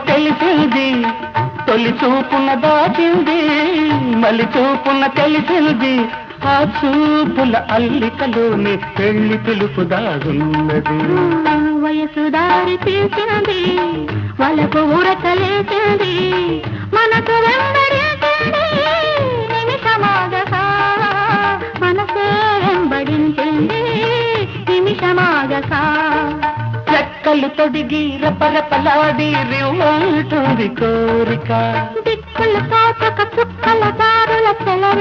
తెలిసింది, తొలి చూపున దాచింది, మలి చూపున తెలిసింది. ఆ చూపుల అల్లికలోని పెళ్లి పిలుపు దాగున్నది. వయసు దారి తీసింది, వాళ్ళకు ఊరకలేసింది, మనకు వెంబడించింది నిమిషమాగక, మనసే వెంబడించింది నిమిషమాగక. రెక్కలు తొడిగి రపరపలాడి రివ్వంటుంది కోరిక, దిక్కులు తాకక చుక్కల దారుల చెల